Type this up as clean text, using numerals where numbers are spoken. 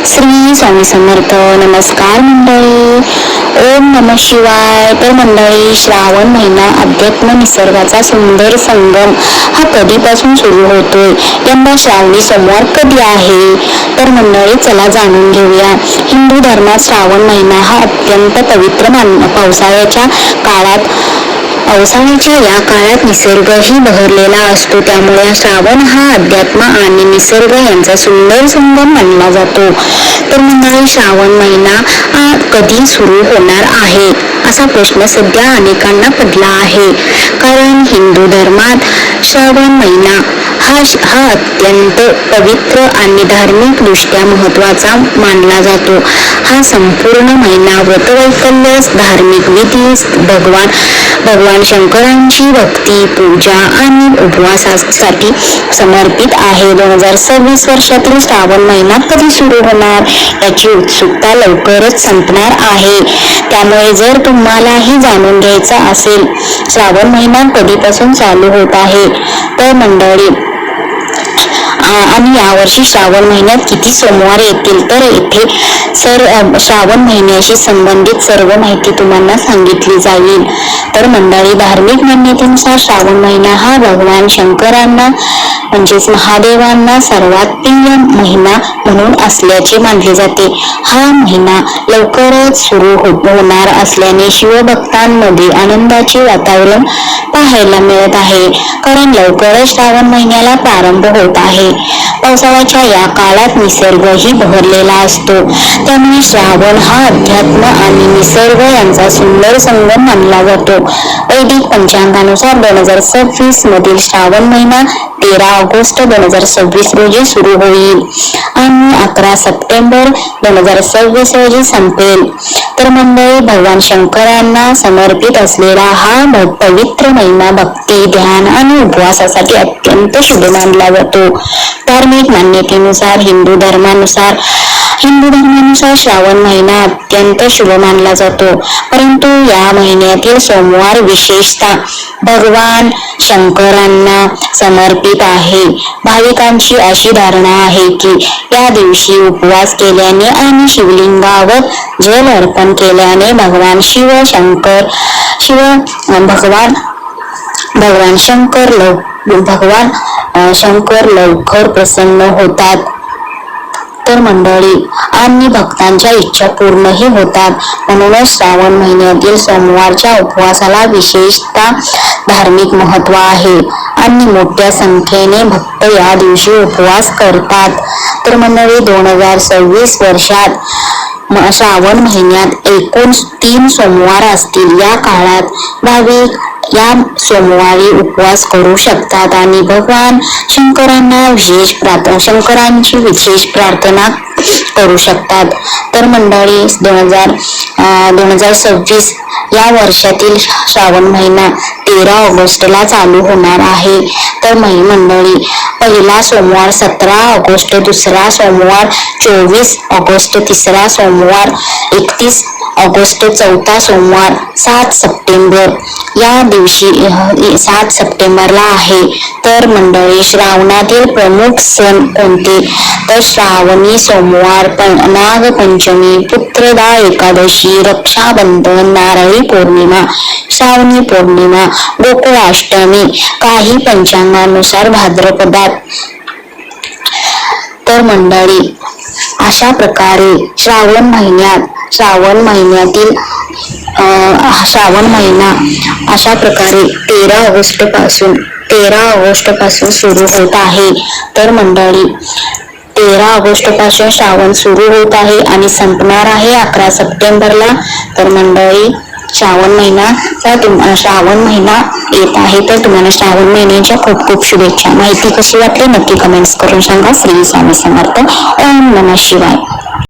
श्री स्वामी समर्थ. नमस्कार मंडळी. ओम नमः शिवाय. तर मंडळी, श्रावण महिना अध्यात्म निसर्गाचा सुंदर संगम हा कधीपासून सुरू होतोय? यंदा श्रावणी सोमवार कधी आहे? तर मंडळी, चला जाणून घेऊया. हिंदू धर्मात श्रावण महिना हा अत्यंत पवित्र पावसाळ्याच्या या काळात निसर्गही बहरलेला असतो. त्यामुळे श्रावण हा अध्यात्म आणि निसर्ग यांचा सुंदर संगम मानला जातो. तर मंडळी, श्रावण महिना कधी सुरू होणार आहे असा प्रश्न सध्या अनेकांना पडला आहे. कारण हिंदू धर्मात श्रावण महिना हा अत्यंत पवित्र आणि धार्मिक दृष्ट्या महत्वाचा मानला जातो. हा संपूर्ण महिना व्रतवैकल्य, धार्मिक विधी, भगवान शंकरांची भक्ती, पूजा आणि उपवासासाठी समर्पित आहे. 2026 वर्षातील श्रावण महिना कधी सुरू होणार याची उत्सुकता लवकरच संपणार आहे. त्यामुळे जर तुम्हालाही जाणून घ्यायचं असेल श्रावण महिना कधीपासून चालू होत आहे तर मंडळी, आणि यावर्षी श्रावण महिन्यात किती सोमवार येतील, तर येथे श्रावण महिन्याशी संबंधित सर्व माहिती तुम्हाला सांगितली जाईल. तर मंडळी, धार्मिक मान्यतेनुसार श्रावण महिना हा भगवान शंकरांना म्हणजेच महादेवांना सर्वात प्रिय महिना म्हणून असल्याचे मानले जाते. हा महिना लवकरच सुरू होणार असल्याने शिवभक्तांमध्ये आनंदाचे वातावरण पाहायला मिळत आहे. कारण लवकरच श्रावण महिन्याला प्रारंभ होत आहे. पावसाळ्याच्या या काळात निसर्गही बहरलेला असतो. त्यामुळे श्रावण हा अध्यात्म आणि निसर्ग यांचा सुंदर संगम मानला जातो. वैदिक पंचांगानुसार 2026 मधील श्रावण महिना 13 ऑगस्ट 2026 रोजी सुरू होईल आणि 11 सप्टेंबर 2026 रोजी संपेल. तर मंडळी, भगवान शंकरांना समर्पित असलेला हा पवित्र महिना भक्ती, ध्यान आणि उपवासासाठी अत्यंत शुभ मानला जातो. धार्मिक मान्यतेनुसार हिंदू धर्मानुसार श्रावण महिना अत्यंत शुभ मानला जातो. परंतु या महिन्यातील सोमवार विशेषतः भगवान शंकरांना समर्पित आहे. भाविकांची अशी धारणा आहे की या दिवशी उपवास केल्याने आणि शिवलिंगावर जल अर्पण केल्याने भगवान शंकर लवकर प्रसन्न होतात. तर मंडळी, आणि भक्तांच्या इच्छा पूर्णही होतात. म्हणूनच श्रावण महिन्यातील सोमवारच्या उपवासाला विशेषतः धार्मिक महत्व आहे आणि मोठ्या संख्येने भक्त या दिवशी उपवास करतात. तर मंडळी, 2026 वर्षात श्रावण महिन्यात एकूण 3 सोमवार असतील. या काळात भाविक या सोमवारी उपवास करू शकतात आणि भगवान शंकरांची विशेष प्रार्थना करू शकतात. तर मंडळी, 2026 या वर्षातील श्रावण महिना 13 ऑगस्टला चालू होणार आहे. तर मंडळी, पहिला सोमवार 17 ऑगस्ट, दुसरा सोमवार 24 ऑगस्ट, तिसरा सोमवार 31 ऑगस्ट, चौथा सोमवार 7 सप्टेंबर या दिवशी 7 सप्टेंबरला आहे. तर मंडळी, श्रावणातील प्रमुख सण कोणते? तर श्रावणी सोमवार, नागपंचमी, पुत्रदा एकादशी, रक्षाबंधन, नारळी पौर्णिमा, श्रावणी पौर्णिमा, गोकुळाष्टमी, काही पंचांगानुसार भाद्रपदात. तर मंडळी, अशा प्रकारे श्रावण महिना अशा प्रकारे 13 ऑगस्ट पासून सुरू होत आहे. तर मंडळी, 13 ऑगस्ट पासून श्रावण सुरू होत आहे आणि संपणार आहे 11 सप्टेंबरला. तर मंडळी, श्रावण महिना येत आहे. तर तुम्हाला श्रावण महिन्याच्या खूप खूप शुभेच्छा. माहिती कशी वाटली नक्की कमेंट्स करून सांगा. श्री स्वामी समर्थ. ओम नमः शिवाय.